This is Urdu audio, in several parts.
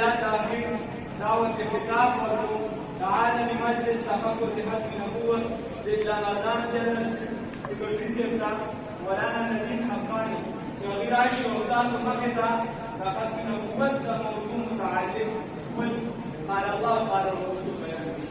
إلى تأخير دعوة الكتاب تعالى لمجلس تفكر ختم نبوة للأذان جنرال سكرتير ولانا نديم حقاني صغير عائشة وأستاذ مكة ختم نبوة موضوع متعلق قال الله قال الرسول بيان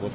بوس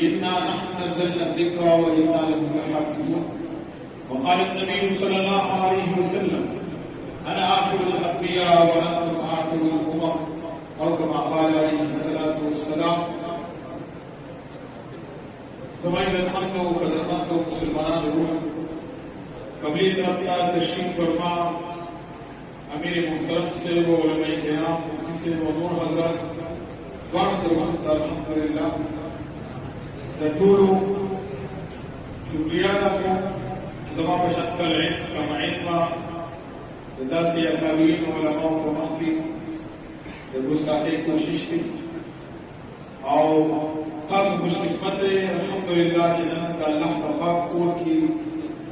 إنا نحن نزلنا الذكر وإنا له لحافظون وقال النبي صلى الله عليه وسلم أنا آخر الأنبياء وأنتم آخر الأمم أو كما قال عليه الصلاة والسلام ثم إذا الحمد وقد أمنت مسلمان روح قبل رفتہ تشریف فرما امیر محترم سے وہ علماء کرام مفتی سے وہ نور حضرات وعد وقت الحمدللہ تقولوا شكريا لكم عندما بشكل العلم كما علم لداسي أكابرين وعلماء ومخبي لبسكاكي کوشش کی او تاسو خوش قسمت الحمدللہ جنن کا اللہ پاک اور کی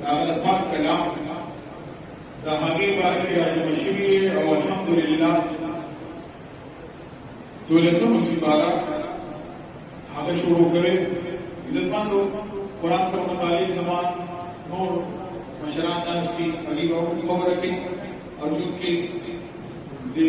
اغلب پاک کلام دا هغه بارے کې مشری او الحمدللہ دولسم سپارہ هغه شروع کړي عزتمندو قرآن سره متعلق زمان نور مشران ناس کی حقیق اور خبر کی اور جو کی دی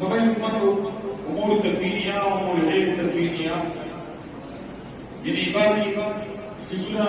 طبعا امور التكوينيه وامور غير التكوينيه يعني عبادي سيدنا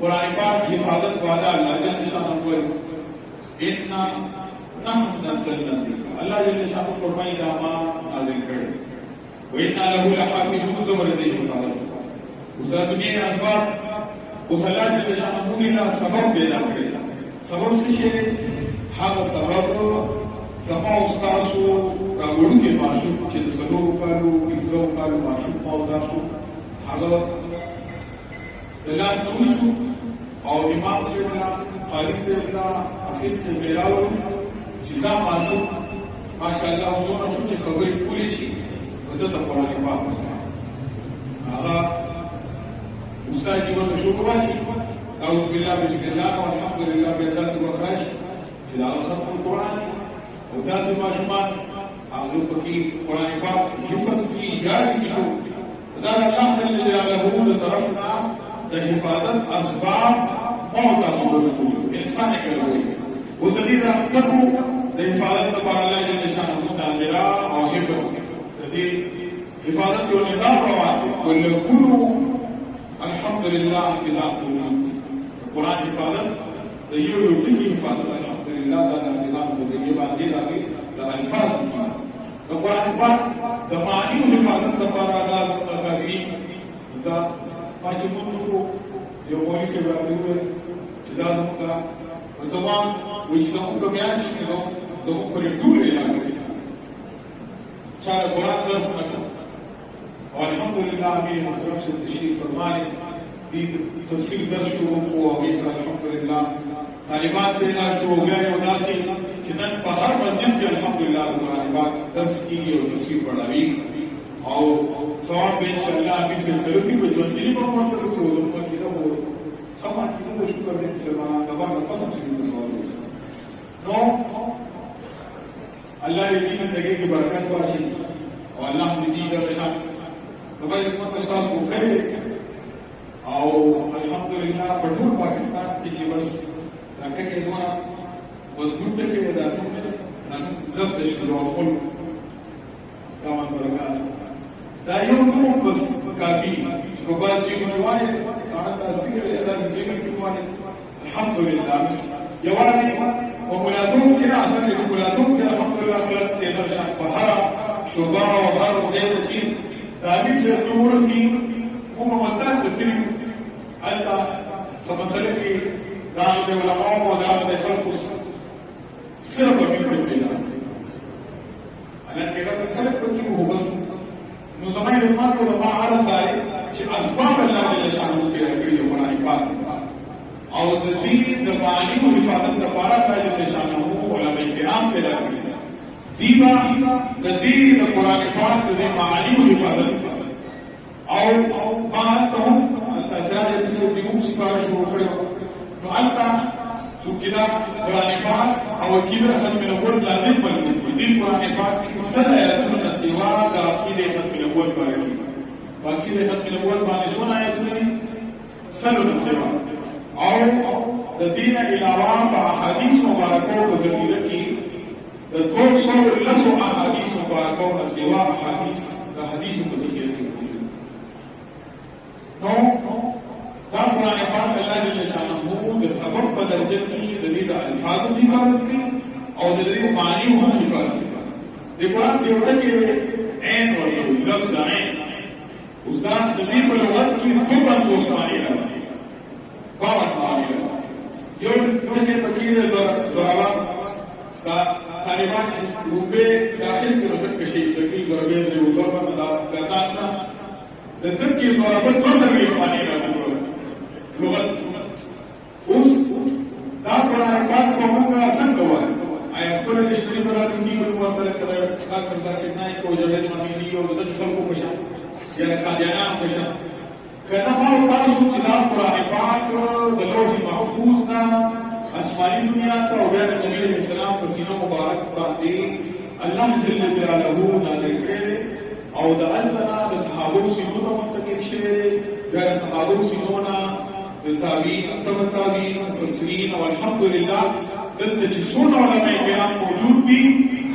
قرآن پاک حفاظت والا اللہ جل شانہ انا نحن نزلنا الذکر اللہ جل شانہ فرمائی دا ما نازل کرے وَإِنَّا لَهُ لَحَافِظُونَ زبردی حفاظت اس دا دنیا اسباب اس اللہ جل شانہ مولا سبب پیدا کرے سبب سے شے هذا سبب زما استاسو راغړو کې معشوق چې د سلو کالو پنځو کالو معشوق او تاسو هغه د لاس نوښو او امام سیدنا قاری سیدنا حافظ سے ملاو چې دا معشوق ماشاءالله زونه شو چې خبرې کولې شي ودته قرآن پاک هغه استاد جوړ شو کوي اعوذ بالله بسم الله والحمد لله بيداس وخراج چې دا ختم القرآن او تاسو ماشومان هغه پکې قرآن پاک حفظ کی یاد کیو دا الله جل جلاله له طرفنا د حفاظت اسباب او تاسو ورسول انسان کوي او د دې راکټو د حفاظت لپاره الله جل شانه تعالی او حفظ د دې حفاظت یو نظام روان ولکلو الحمد لله اطلاع قرآن حفاظت د یو ټکی حفاظت الحمد لله دا د نظام په ذریعہ باندې راغی د الفاظ د قرآن پاک د معنی حفاظت لپاره دا تکاوی دا پاتې مونږ یو وایي چې راځي چې دا موږ په زمان چې دا موږ بیا شي نو دا موږ پر ټول علاقې چې قرآن درس وکړو الحمدلله امين محترم سے تشریف فرمائے في تفسیر درس شروع ہوا ویسا الحمدلله طالبات پیدا شروع ہو گیا ہے وداسی کہ نن په هر مسجد کې الحمدلله قرآن پاک درس کیږي او تفسیر پڑھاوی او ثواب ان شاء الله امين سے ترسی په ژوند کې په کومه ترسو د مکه دا وو سما کې د شکر دې چې ما دا په قسم سره ثواب نو الله دې زندگی کی برکت واچي او الله دې دې شان خدای دې موږ تاسو کو کړی او الحمدلله په ټول پاکستان کې چې بس راکې کې دوه مضبوط کې دا نن لفظ شروع کول تمام برکات دا یو نو بس کافی چې په باندې موږ وایي دا تاسو کې دا چې موږ وایي الحمدلله یوازې ومولاتون کې اصل کې ومولاتون کې الحمدلله کله دې درشان په هر شوبه او هر ځای چې تعبیر سے نور سی وہ ممتاز بتری حتى سمسلے کی دعوت علماء و دعوت خلق صرف ابھی سے پیدا انا کہا کہ خلق کی وہ بس نو زمان علماء کو علماء عرض دائے کہ اسباب اللہ جل شانہ کے رکھڑی قرآن پاک اور دین دبانی و حفاظت دپارا کا جل شانہ علماء کرام کے رکھڑی دیبا دین قرآن پاک دے معانی و حفاظت او بات کہوں انتا سراج بسر دیوم سپارش ہو کڑے نو انتا چونکہ قرآن پاک او کیبر ختم نبول لازم بلنے دین قرآن پاک سر آیتون سوا دا عقید ختم نبول بارکی عقید ختم نبول بانے سونا آیتون سر سوا او دین علاوہ با حدیث مبارکوں بذریعہ کی دول صور لسو احادیث مبارکون سوا احادیث دا حدیث مذکر کی نو دا قرآن پاک اللہ جل شانہ دا سبب بدرجہ کی دلیل الفاظ کی حفاظت کی اور دلیل معنی و حفاظت کی دی قرآن کی وجہ کے عین اور لفظ عین اس دا دلیل بلغت کی خبر دوست معنی لگا باوت معنی لگا یہ کے فقیر ضرابہ دا طالبان روپے داخل کے وقت کشی شکل ضربے جو ضربہ مدار کرتا تھا دن کی ضربت فصل بھی پانی لگا لغت اس دا قرآن پاک کو ہونگا سنگ ہوا ہے آیا اخبر الاشتری برا دنگی بلوہ ترک کرے خال کرتا کتنا ہے کوئی جبید مدینی اور دن خلقوں کشا یا لکھا دیانا کشا کہتا ماں تاسو چدا قرآن پاک دلوح محفوظ نا اسمانی دنیا تا و بیان نبی علیہ السلام پسینوں مبارک باندی اللہ جل جلالہ نازل کرے او دا التنا دا صحابو سنو دا منتقل شرے بیان صحابو سنونا دا تابعین تبع تابعین مفسرین والحمدللہ دلتا جسون علماء کرام موجود بھی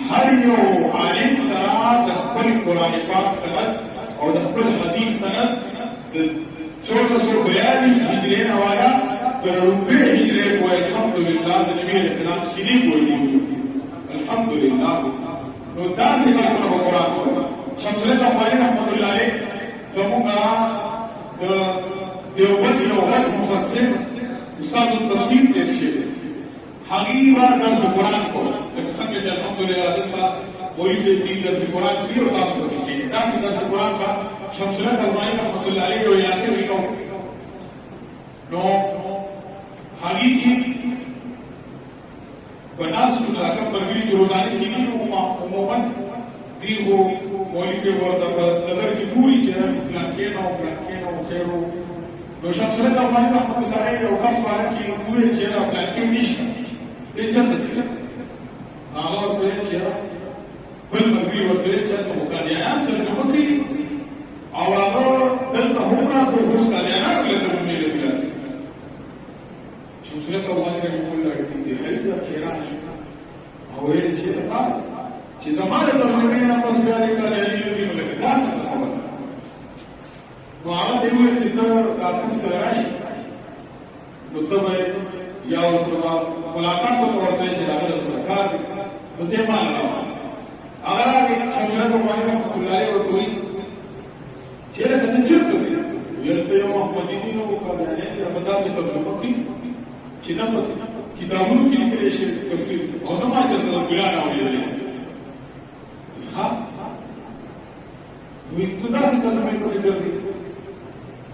ہر یو عالم سرا دا خبر قرآن پاک سند اور دا خبر حدیث سند دا 1442 ہجرین والا ترلمبه هجره کو الحمدلله د نبی علیہ السلام سینې کوي الحمدلله نو دا څنګه په قرآن کو شمس الدین رحمت الله علیه زموږه د دیوبند یو غټ مفسر استاد التفسیر دې شي حقیقا درس قرآن کو لکه څنګه چې الحمدلله دلته وایي چې دې درس قرآن دی او تاسو ته کې دا درس قرآن کا شمس الدین رحمت الله علیه یو یاد وکړو نو حقیقي بناس الله کا پرګری چې روزانه کېږي نو عموما دی هو مولوی سے ورته په نظر کې پوری چې پلان کې نو خیرو نو شمس الدین رحمت الله علیه او کس باندې کې پوری چې پلان کې نشته دې څنګه دي هغه ورته چې بل مرګي ورته چې نو قاضیان ترجمه کوي او هغه دلته هم راځي اوس قاضیان له ترجمه لري شمس الدین رحمت الله علیه هیڅ خیران او یې چې دا چې زماره ترجمه نه پس بیا دې قاضیان دې نو لکه دا څه خبره نو هغه دې چې ته تاسو ته راشي نو ته یا اوسه ملاقات کو ورته چې دا د سرکار نو ته مان هغه راځي شمس الدین رحمت الله علیه ورته چې دا څه چرته دی یلته یو محمدی نو قاضیان دې په تاسو ترجمه کوي چې دا کتابونو کې لیکل شوی تفسیر او دا ما چې د ګلان اورېدل ها وي ته دا څه ترجمه کوي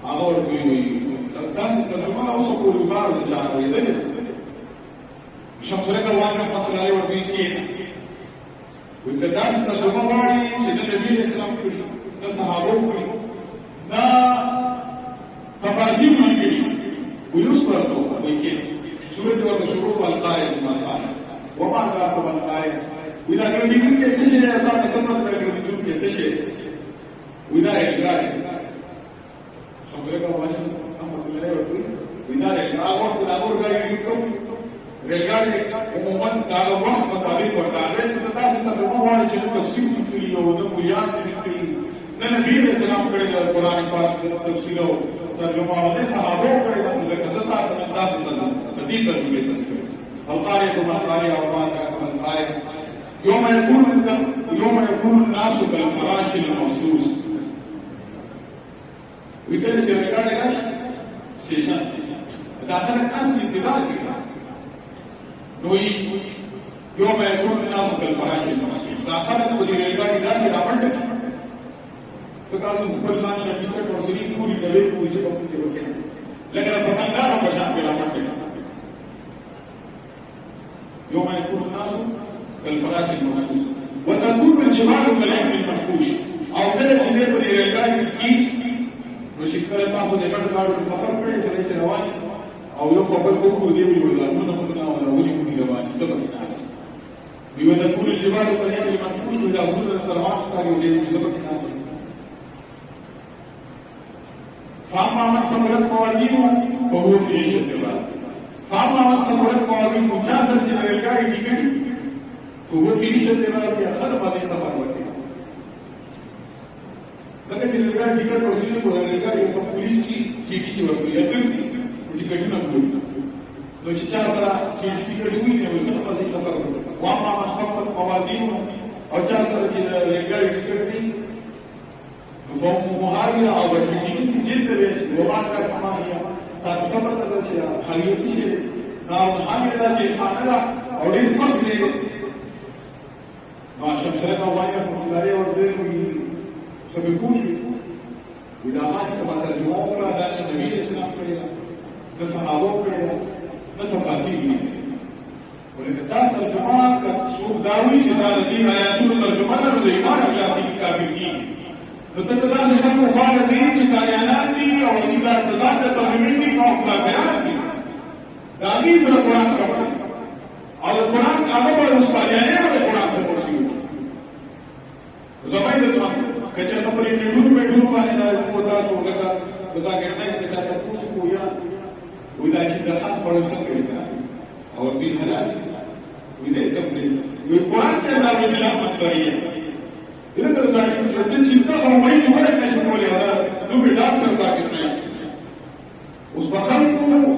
هغه ورته وي دا څه ترجمه اوس په لغار د چا اورېدل شمس الدین رحمت الله علیه ورته کې وي دا څه ترجمه وایي چې د نبی اسلام کړي د صحابه کړي دا تفاسیر لیکلي ويذكر ويكين سورة والشروط والقارئ ما القارئ وما أدراك ما القارئ وإذا كان في كل شيء الله تسمى في كل شيء وإذا القارئ شمس الدين رحمة الله عليه وإذا القارئ وقت الأمر قارئ يكتب القارئ عموما قال وقت مطابق وقارئ ستاسي تبقى وانا جنة تفسير تكلي وده مليان تكلي نبي السلام قرئ القرآن پاک تفسير ترجمه او صحابه کړي د کذتا د تاسو ته د دې ترجمه کوي القارئ ثم القارئ او ما كان القارئ يوم يكون الناس كالفراش المخصوص وکړي چې ریکارډ راشي سټیشن داخله ناس انتظار کوي نو يوم يكون الناس كالفراش المخصوص داخله په دې ریکارډ داسې راوړل فقالوا سبحان الله ټیکټ او سری پوری کوي پوری چې په کې وکړي لکه په پندارو په شان کې راوړل يوم يكون الناس كالفراش المبثوث وتكون الجبال كالعهن المنفوش او کله چې دې په ریلګاډي کې نو شکل تاسو د ګډ کارو سفر کړی چې روان او یو په بل کو دی ویل نو نو نو ولي کوي روان څه په تاسو وي وتكون الجبال كالعهن المنفوش اذا كنا تروان کارو دی څه په تاسو فاما من ثمرت موازینه فهو في عيشة راضية فاما من ثمرت موازینه جاسر چې ریلګاډي ټیکټ فهو في عيشة راضية خدمه دې سفر وکړي ځکه چې ریلګاډي ټیکټ ورسېږي په ریلګاډي په پولیس چې ورته یې درسي ټیکټونه ګوري نو چې چا سره چې ټیکټ وي نو څه په دې سفر وکړي واما من خفت موازینه او چا سره چې ریلګاډي ټیکټ دی فهو هاوية أو بالمدينة سجلت بيش وما كان كما هي تتصبت الأشياء هل يسيش نعم هاوية لا جيخانة لا أو ليه صغزي ما شمسرين أوانيا مطلاري وردين سبكوش وإذا ماشي كما ترجمون لا دان النبي الإسلام قريدا نصحابه قريدا نتفاسير لك ولكن ترجمان كسوق داوي شداد الدين آياتون ترجمان الإيمان أخلاقي كافر دين نو ته داسې خلکو غواړه چې قاریانان دي او هغوی دا ځان ته ترجمې دي او کافران دي د هغوی سره قرآن کوي او د قرآن هغه به اوس قاریانې به د قرآن سره ورسي وکړي زما یې درته که چېرته پرې میډونو باندې دا کو تاسو لکه مذاکرنه کې د چا تپوس کو یا وایي دا چې د خان خوړل څنګه دي او ورته یې حلال دي وایي دی کوم دی وایي قرآن کې دا د خلاف منطقیه إذا ذاكر تنتهي ما يفرق نشوف ولا هذا لو بدأت ذاكر معي وسبحانه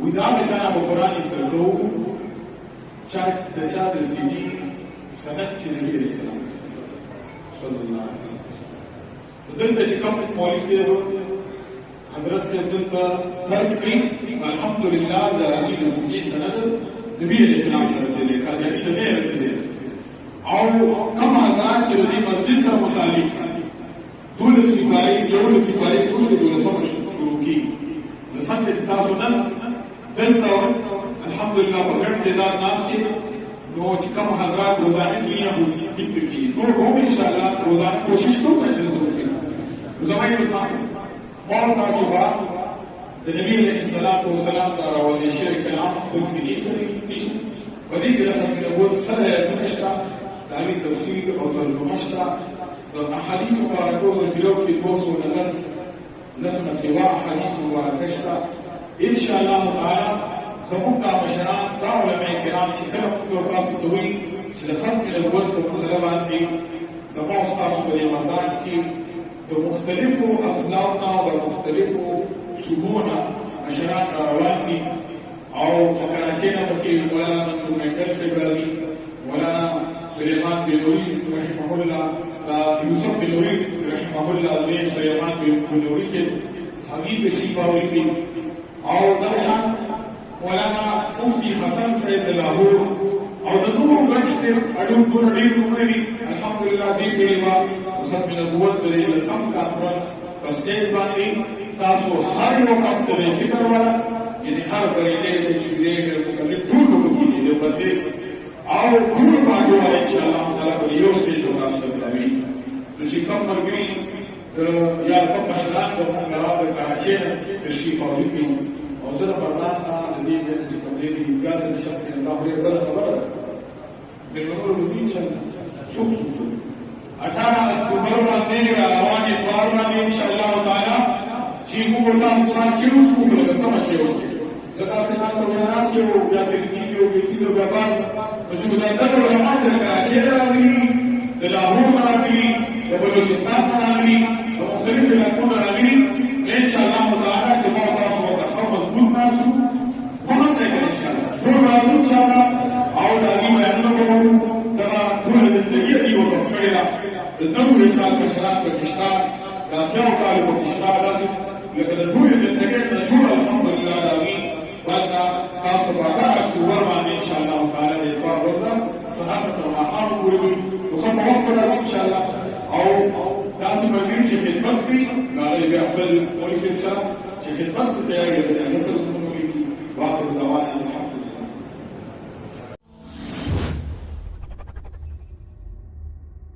وإذا كان القرآن يفرقه شاهد تجاد السنين سنة النبي عليه السلام صلى الله عليه وسلم ودلت كم مولي حضرت سيدنا تسكين الحمد لله لأمين السنين سنة النبي عليه السلام كان يعني النبي رسول أو كما ذات الذي مسجد سر متعلق دول السباعي يوم السباعي كل دول سر شروكي لسنة تاسونا دلتا الحمد لله بغرت دا ناسي نو چې کوم حضرات روزانه کلیه دې کې نو هم ان شاء الله روزانه کوشش کوو چې دې زمای ته مول تاسو با د نبی عليه الصلاه والسلام دا راولې شریک کلام خپل سړي سره نشته په دې کې راځي د وو سره نشته دا وی تفسیر او ترجمه شته د احادیث مبارکو د فلو کې بوسو نلس لسنا سوا احادیث مبارکه شته ان شاء الله تعالى زموږ مشران دا علماء کرام چې کله موږ تاسو ته وایي چې د ختم نبوت په مسله باندې زموږ تاسو په مردان کې د مختلفو اصنافنا او د مختلفو شبهونه مشران روان دي او فکراشي نه پکې مولانا منصور مهدر صاحب راځي مولانا سليمان بنوري رحمه الله يوسف بنوري رحمه الله زين سليمان بنوري صاحب حبيب شریف اوري او دغشان مولانا مفتی حسن صاحب لاهور او د نور غشتر اډو ټول ډیر کومري الحمدلله دې پیوا وسط نبوت په لسم کانفرنس په سټیج باندې تاسو هر یو کار ته فکر ولا یعنی هر بریده چې دې مکمل ټول کوي دې باندې او ټول باندې ان شاء الله تعالی په یو سټیج تاسو ته کوي چې کوم مرګري یا کوم مشران زموږ غراض کراچي تشریف اوري او زه برنامه د دې چې کوم دې ګاز نشته الله یې بل خبره د نور روتین څنګه څوک 18 اکتوبر باندې روانه کار باندې ان شاء الله تعالی چې موږ تاسو سره چې وګورو د سم چې اوسه زکه څنګه ته راځي او بیا د کیږي او کیږي بیا باندې چې موږ د علماء سره کراچي راغلي د لاهور راغلي د بلوچستان راغلي د مختلفو علاقو راغلي ان شاء الله تعالی چې موږ تاسو مضبوط ناسو وهم ته ان شاء الله ټول راځو ان شاء الله او د دې بیانونه کوو دا ټول د دې دی او تفصیلا د دغه رسالت مشران پاکستان دا څو کال پاکستان راځي لکه د ټول د دې د شو الحمدلله داوی ورته تاسو په اکتوبر باندې ان شاء الله تعالی د افاق ورته صحابه رحمان ورغوي وخت وخت ان شاء الله او تاسو باندې چې خدمت کوي دا به خپل پولیس سره چې خدمت ته تیار دي